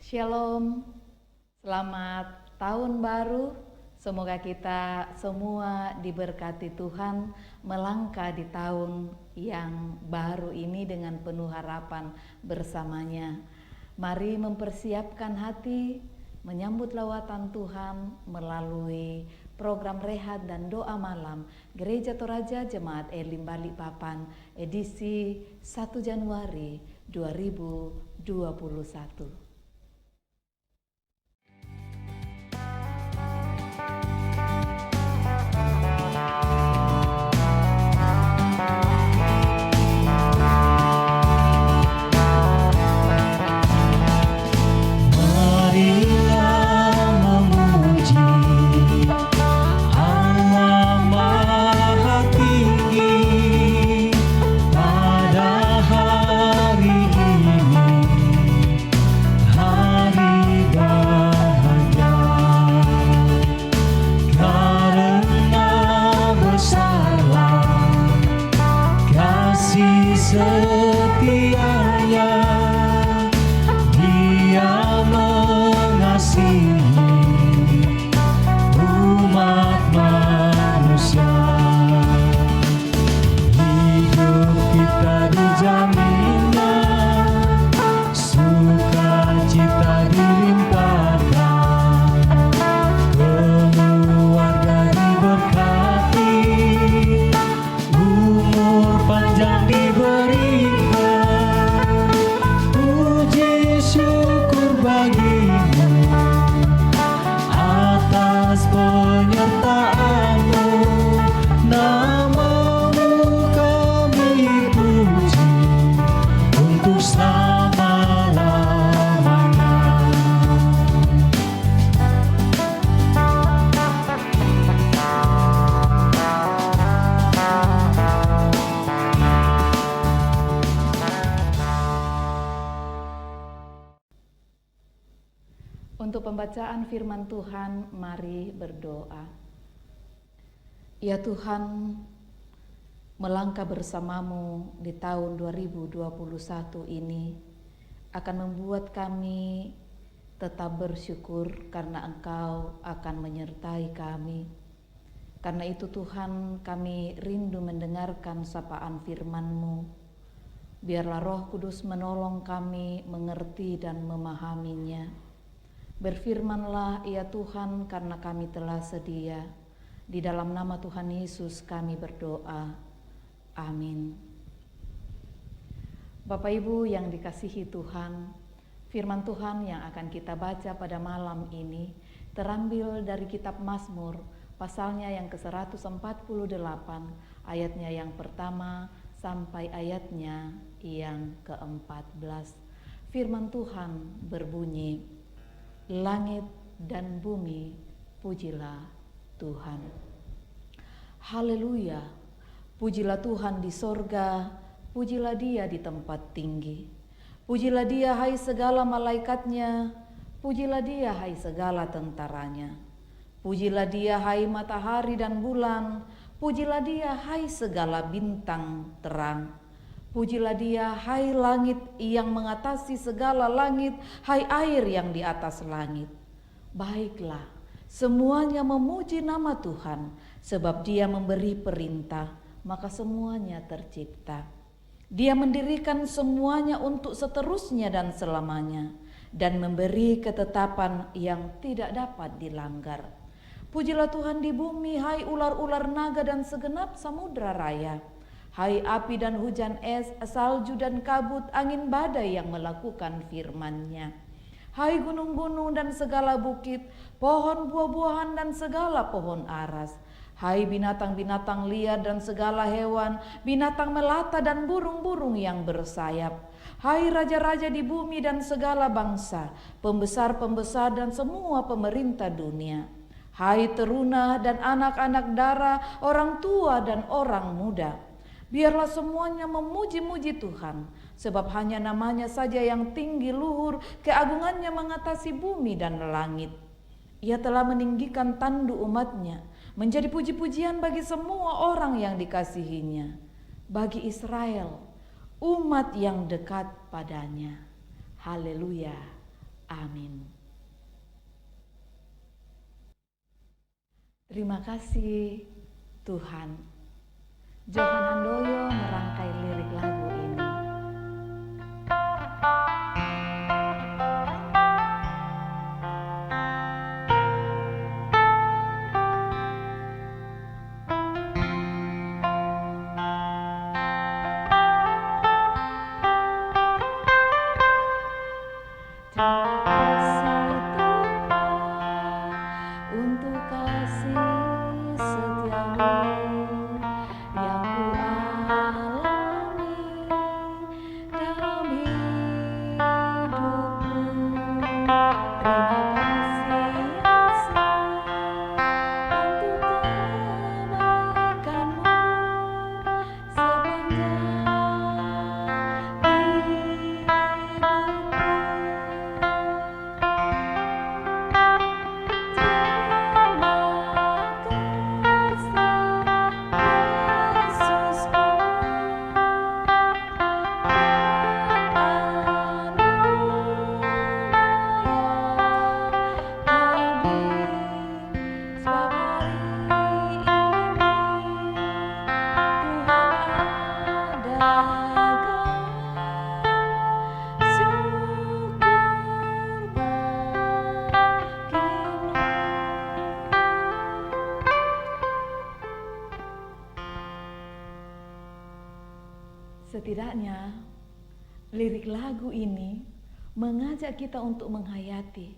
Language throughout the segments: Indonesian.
Shalom, selamat tahun baru. Semoga kita semua diberkati Tuhan melangkah di tahun yang baru ini dengan penuh harapan bersamanya. Mari mempersiapkan hati, menyambut lawatan Tuhan melalui program rehat dan doa malam Gereja Toraja Jemaat Elim Balikpapan edisi 1 Januari 2021. Untuk pembacaan firman Tuhan, mari berdoa. Ya Tuhan, melangkah bersamamu di tahun 2021 ini akan membuat kami tetap bersyukur karena Engkau akan menyertai kami. Karena itu Tuhan, kami rindu mendengarkan sapaan firman-Mu. Biarlah Roh Kudus menolong kami mengerti dan memahaminya. Berfirmanlah ya Tuhan, karena kami telah sedia. Di dalam nama Tuhan Yesus kami berdoa. Amin. Bapak Ibu yang dikasihi Tuhan, firman Tuhan yang akan kita baca pada malam ini terambil dari kitab Mazmur, pasalnya yang ke-148, ayatnya yang pertama sampai ayatnya yang ke-14. Firman Tuhan berbunyi, langit dan bumi, pujilah Tuhan. Haleluya, pujilah Tuhan di sorga, pujilah Dia di tempat tinggi. Pujilah Dia hai segala malaikatnya, pujilah Dia hai segala tentaranya. Pujilah Dia hai matahari dan bulan, pujilah Dia hai segala bintang terang. Pujilah Dia, hai langit yang mengatasi segala langit, hai air yang di atas langit. Baiklah, semuanya memuji nama Tuhan, sebab Dia memberi perintah, maka semuanya tercipta. Dia mendirikan semuanya untuk seterusnya dan selamanya, dan memberi ketetapan yang tidak dapat dilanggar. Pujilah Tuhan di bumi, hai ular-ular naga dan segenap samudra raya. Hai api dan hujan es, salju dan kabut, angin badai yang melakukan firman-Nya. Hai gunung-gunung dan segala bukit, pohon buah-buahan dan segala pohon aras. Hai binatang-binatang liar dan segala hewan, binatang melata dan burung-burung yang bersayap. Hai raja-raja di bumi dan segala bangsa, pembesar-pembesar dan semua pemerintah dunia. Hai teruna dan anak-anak dara, orang tua dan orang muda. Biarlah semuanya memuji-muji Tuhan, sebab hanya namanya saja yang tinggi luhur, keagungannya mengatasi bumi dan langit. Ia telah meninggikan tanduk umatnya, menjadi puji-pujian bagi semua orang yang dikasihinya. Bagi Israel, umat yang dekat padanya. Haleluya. Amin. Terima kasih Tuhan. Johan Handoyo merangkai lirik lagu ini. Terima kasih Tuhan untuk kasih setiamu yang ku alami dalam hidupku. Terima kasih Yesus untuk kebaikanmu sepanjang setidaknya lirik lagu ini mengajak kita untuk menghayati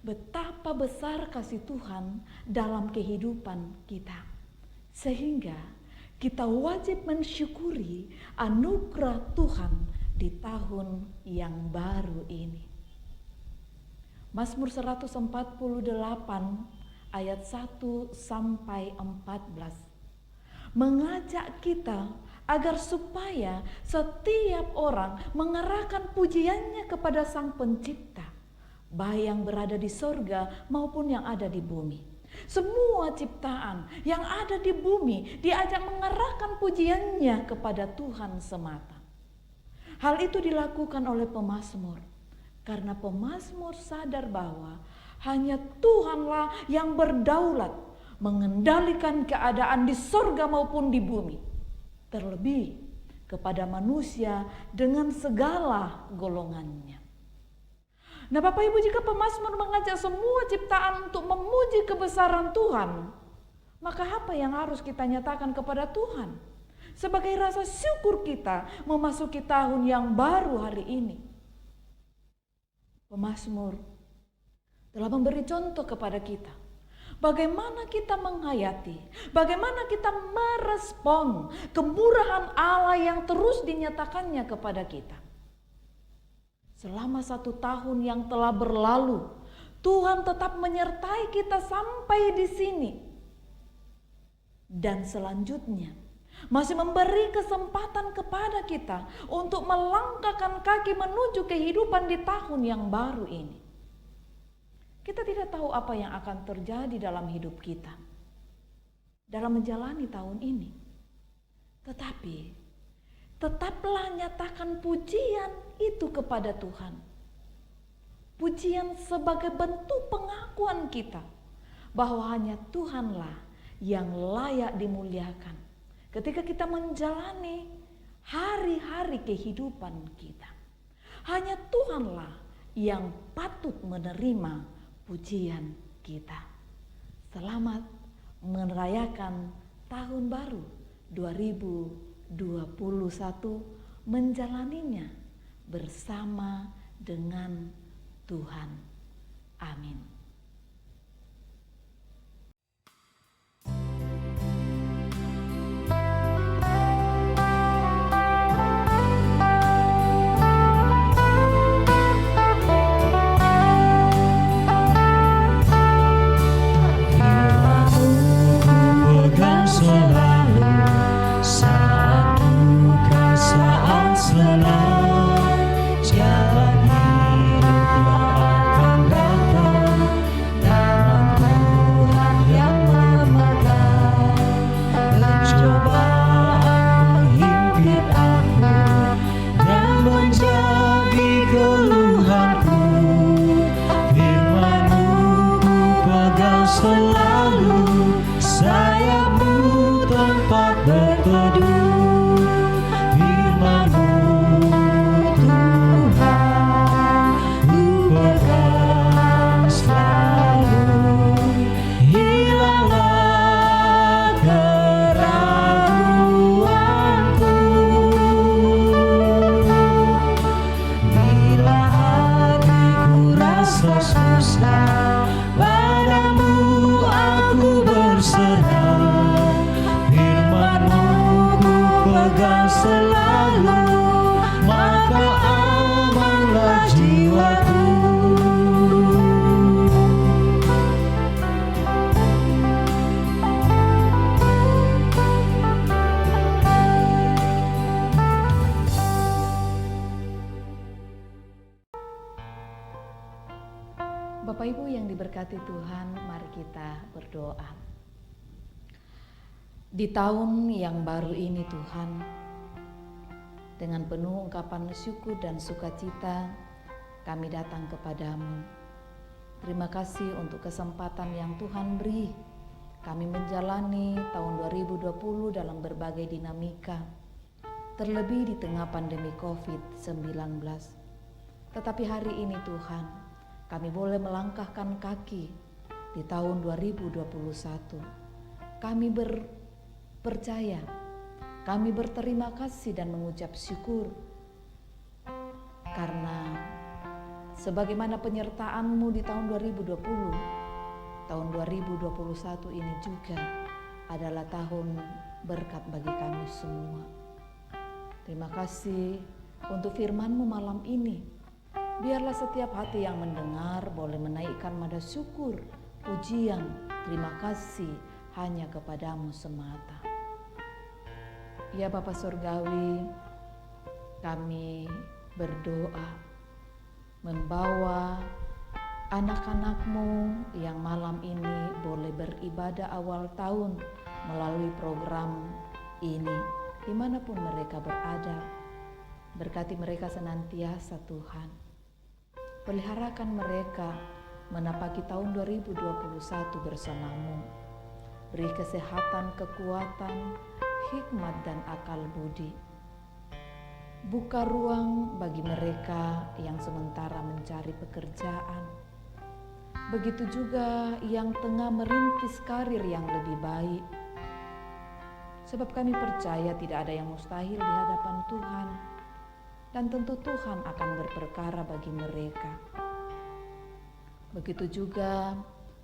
betapa besar kasih Tuhan dalam kehidupan kita, sehingga kita wajib mensyukuri anugerah Tuhan di tahun yang baru ini. Mazmur 148 ayat 1 sampai 14 mengajak kita agar supaya setiap orang mengerahkan pujiannya kepada Sang Pencipta, baik yang berada di sorga maupun yang ada di bumi. Semua ciptaan yang ada di bumi diajak mengerahkan pujiannya kepada Tuhan semata. Hal itu dilakukan oleh pemazmur, karena pemazmur sadar bahwa hanya Tuhanlah yang berdaulat mengendalikan keadaan di sorga maupun di bumi, terlebih kepada manusia dengan segala golongannya. Nah Bapak Ibu, jika pemazmur mengajak semua ciptaan untuk memuji kebesaran Tuhan, maka apa yang harus kita nyatakan kepada Tuhan sebagai rasa syukur kita memasuki tahun yang baru hari ini? Pemazmur telah memberi contoh kepada kita bagaimana kita menghayati, bagaimana kita merespon kemurahan Allah yang terus dinyatakannya kepada kita. Selama 1 tahun yang telah berlalu, Tuhan tetap menyertai kita sampai di sini. Dan selanjutnya masih memberi kesempatan kepada kita untuk melangkahkan kaki menuju kehidupan di tahun yang baru ini. Kita tidak tahu apa yang akan terjadi dalam hidup kita dalam menjalani tahun ini. Tetapi tetaplah nyatakan pujian itu kepada Tuhan. Pujian sebagai bentuk pengakuan kita bahwa hanya Tuhanlah yang layak dimuliakan ketika kita menjalani hari-hari kehidupan kita. Hanya Tuhanlah yang patut menerima pujian kita. Selamat merayakan tahun baru 2021, menjalaninya bersama dengan Tuhan. Amin. Jalan hidup yang akan datang berteduh firman-Mu Tuhan, ku pegang selalu, hilanglah keraguanku. Bila hatiku rasa susah, padamu aku berserah, firman-Mu ku pegang selalu, maka amanlah jiwaku. Bapak Ibu yang diberkati Tuhan, mari kita berdoa. Di tahun yang baru ini Tuhan, dengan penuh ungkapan syukur dan sukacita kami datang kepadamu. Terima kasih untuk kesempatan yang Tuhan beri. Kami menjalani tahun 2020 dalam berbagai dinamika, terlebih di tengah pandemi COVID-19. Tetapi hari ini Tuhan, kami boleh melangkahkan kaki di tahun 2021. Kami percaya, kami berterima kasih dan mengucap syukur karena sebagaimana penyertaan-Mu di tahun 2020, tahun 2021 ini juga adalah tahun berkat bagi kami semua. Terima kasih untuk firman-Mu malam ini. Biarlah setiap hati yang mendengar boleh menaikkan nada syukur, pujian, terima kasih hanya kepadamu semata. Ya Bapa Surgawi, kami berdoa membawa anak-anak-Mu yang malam ini boleh beribadah awal tahun melalui program ini, dimanapun mereka berada. Berkati mereka senantiasa Tuhan. Peliharakan mereka menapaki tahun 2021 bersama-Mu. Beri kesehatan, kekuatan, hikmat dan akal budi. Buka ruang bagi mereka yang sementara mencari pekerjaan. Begitu juga yang tengah merintis karir yang lebih baik. Sebab kami percaya tidak ada yang mustahil di hadapan Tuhan. Dan tentu Tuhan akan berperkara bagi mereka. Begitu juga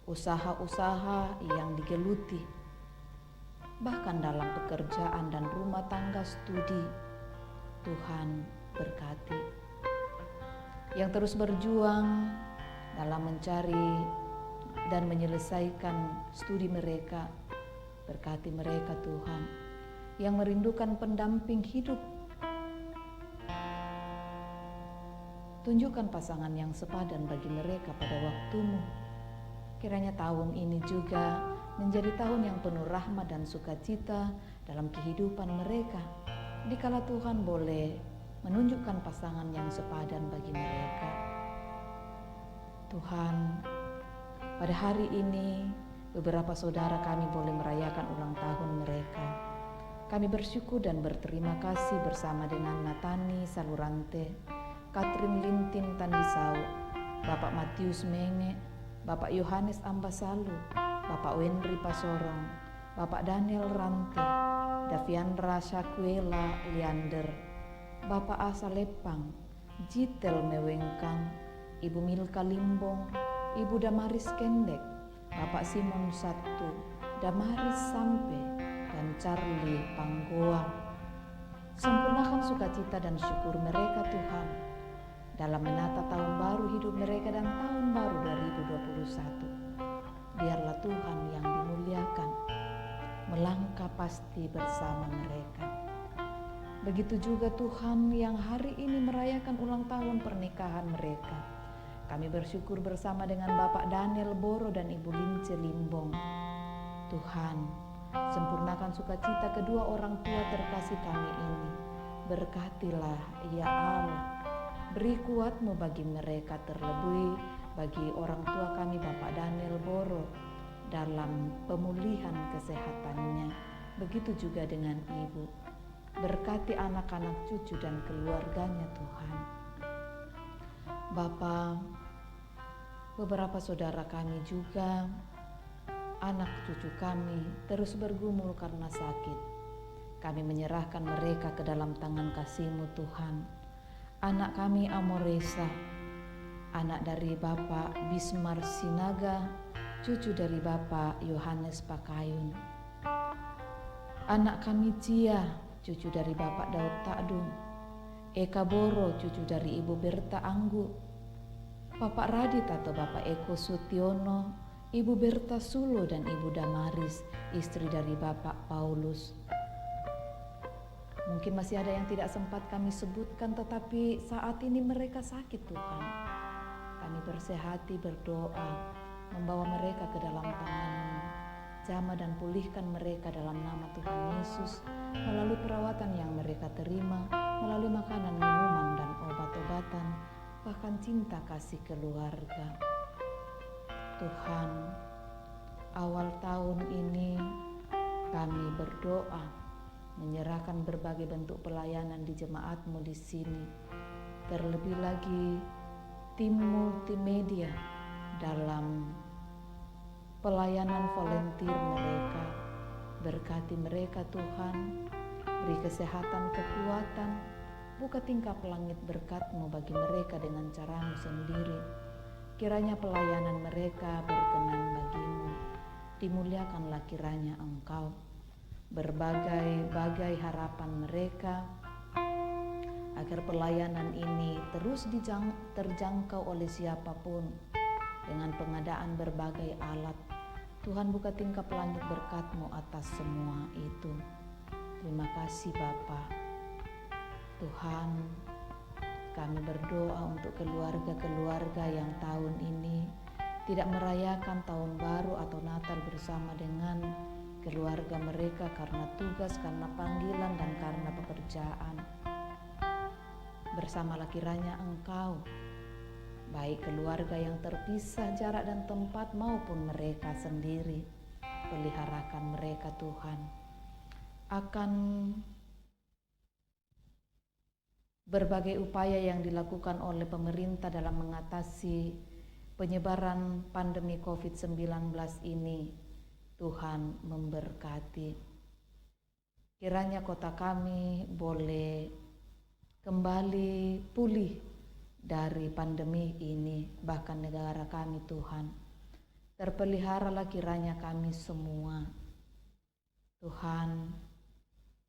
usaha-usaha yang digeluti, bahkan dalam pekerjaan dan rumah tangga studi, Tuhan berkati. Yang terus berjuang dalam mencari dan menyelesaikan studi mereka, berkati mereka Tuhan. Yang merindukan pendamping hidup, tunjukkan pasangan yang sepadan bagi mereka pada waktu-Mu. Kiranya tahun ini juga menjadi tahun yang penuh rahmat dan sukacita dalam kehidupan mereka. Dikala Tuhan boleh menunjukkan pasangan yang sepadan bagi mereka. Tuhan, pada hari ini beberapa saudara kami boleh merayakan ulang tahun mereka. Kami bersyukur dan berterima kasih bersama dengan Natani Salurante, Katrin Linting Tandisau, Bapak Matius Menge, Bapak Yohanes Ambasalu, Bapak Wendri Pasorong, Bapak Daniel Rante, Daviandra Syakwela Liander, Bapak Asa Lepang, Jitel Mewengkang, Ibu Milka Limbong, Ibu Damaris Kendek, Bapak Simon Satu, Damaris Sampe, dan Charlie Panggoang. Sempurnakan sukacita dan syukur mereka Tuhan dalam menata tahun baru hidup mereka dan tahun baru 2021. Biarlah Tuhan yang dimuliakan melangkah pasti bersama mereka. Begitu juga Tuhan yang hari ini merayakan ulang tahun pernikahan mereka. Kami bersyukur bersama dengan Bapak Daniel Boro dan Ibu Lince Limbong. Tuhan, sempurnakan sukacita kedua orang tua terkasih kami ini. Berkatilah ya Allah. Beri kuat-Mu bagi mereka, terlebih bagi orang tua kami Bapak Daniel Boro dalam pemulihan kesehatannya. begitu juga dengan ibu. Berkati anak-anak cucu dan keluarganya Tuhan. Bapa, beberapa saudara kami juga, anak cucu kami terus bergumul karena sakit. Kami menyerahkan mereka ke dalam tangan kasih-Mu Tuhan. Anak kami Amoresa, anak dari Bapak Bismar Sinaga, cucu dari Bapak Yohanes Pakayun. Anak kami Cia, cucu dari Bapak Daud Takdung. Eka Boro, cucu dari Ibu Berta Anggu. Bapak Radit atau Bapak Eko Sutiono, Ibu Berta Sulo dan Ibu Damaris, istri dari Bapak Paulus. Mungkin masih ada yang tidak sempat kami sebutkan, tetapi saat ini mereka sakit Tuhan. Kami bersehati berdoa, membawa mereka ke dalam tangan-Mu. Jamah dan pulihkan mereka dalam nama Tuhan Yesus, melalui perawatan yang mereka terima, melalui makanan, minuman, dan obat-obatan, bahkan cinta kasih keluarga. Tuhan, awal tahun ini kami berdoa, menyerahkan berbagai bentuk pelayanan di jemaat-Mu di sini. Terlebih lagi tim multimedia dalam pelayanan volunteer mereka. Berkati mereka Tuhan, beri kesehatan, kekuatan, buka tingkap langit berkat-Mu bagi mereka dengan cara-Mu sendiri. Kiranya pelayanan mereka berkenan bagi-Mu, dimuliakanlah kiranya Engkau. Berbagai harapan mereka agar pelayanan ini terus terjangkau oleh siapapun dengan pengadaan berbagai alat. Tuhan, buka tingkap langit berkat-Mu atas semua itu. Terima kasih Bapa. Tuhan, kami berdoa untuk keluarga-keluarga yang tahun ini tidak merayakan tahun baru atau Natal bersama dengan keluarga mereka karena tugas, karena panggilan, dan karena pekerjaan. Bersamalah kiranya Engkau, baik keluarga yang terpisah jarak dan tempat maupun mereka sendiri. Peliharakan mereka Tuhan. Akan berbagai upaya yang dilakukan oleh pemerintah dalam mengatasi penyebaran pandemi COVID-19 ini, Tuhan memberkati. Kiranya kota kami boleh kembali pulih dari pandemi ini, bahkan negara kami Tuhan. Terpeliharalah kiranya kami semua. Tuhan,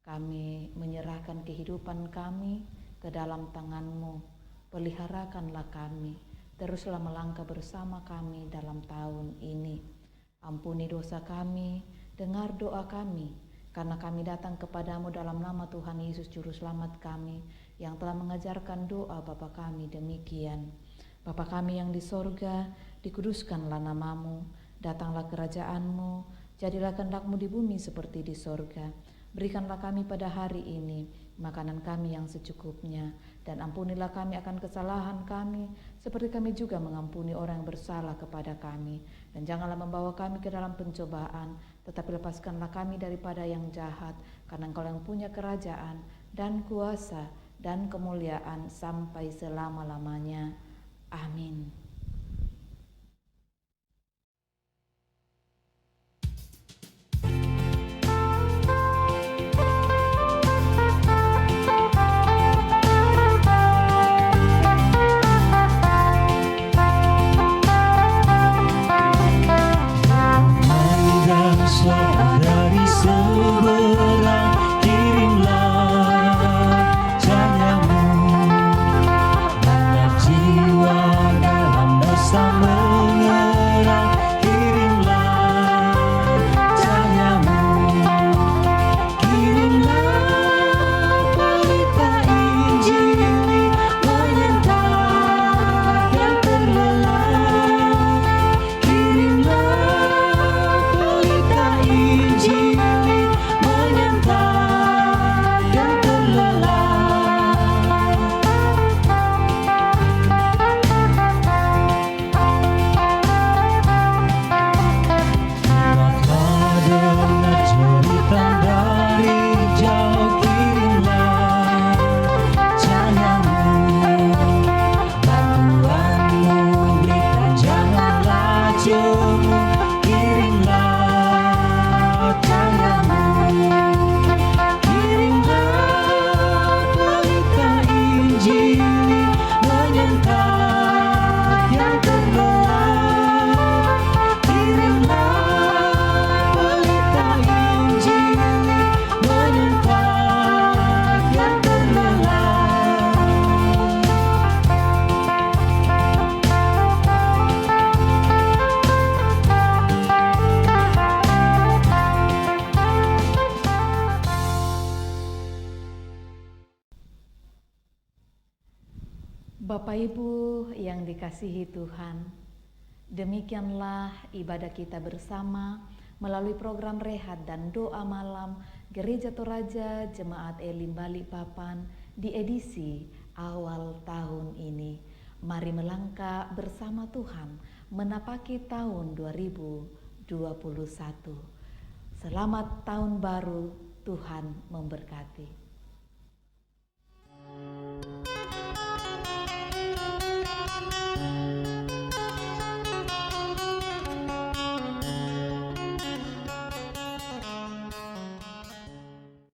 kami menyerahkan kehidupan kami ke dalam tangan-Mu. Peliharakanlah kami, teruslah melangkah bersama kami dalam tahun ini. Ampuni dosa kami, dengar doa kami, karena kami datang kepadamu dalam nama Tuhan Yesus Juru Selamat kami, yang telah mengajarkan doa Bapa kami demikian. Bapa kami yang di sorga, dikuduskanlah namamu, datanglah kerajaan-Mu, jadilah kehendak-Mu di bumi seperti di sorga. Berikanlah kami pada hari ini makanan kami yang secukupnya, dan ampunilah kami akan kesalahan kami, seperti kami juga mengampuni orang yang bersalah kepada kami. Dan janganlah membawa kami ke dalam pencobaan, tetapi lepaskanlah kami daripada yang jahat, karena Engkau yang punya kerajaan dan kuasa dan kemuliaan sampai selama-lamanya. Amin. Dari seberang kirimlah janganmu, anak jiwa dalam Bapak Ibu yang dikasihi Tuhan, demikianlah ibadah kita bersama melalui program rehat dan doa malam Gereja Toraja Jemaat Elim Balikpapan di edisi awal tahun ini. Mari melangkah bersama Tuhan menapaki tahun 2021. Selamat tahun baru, Tuhan memberkati.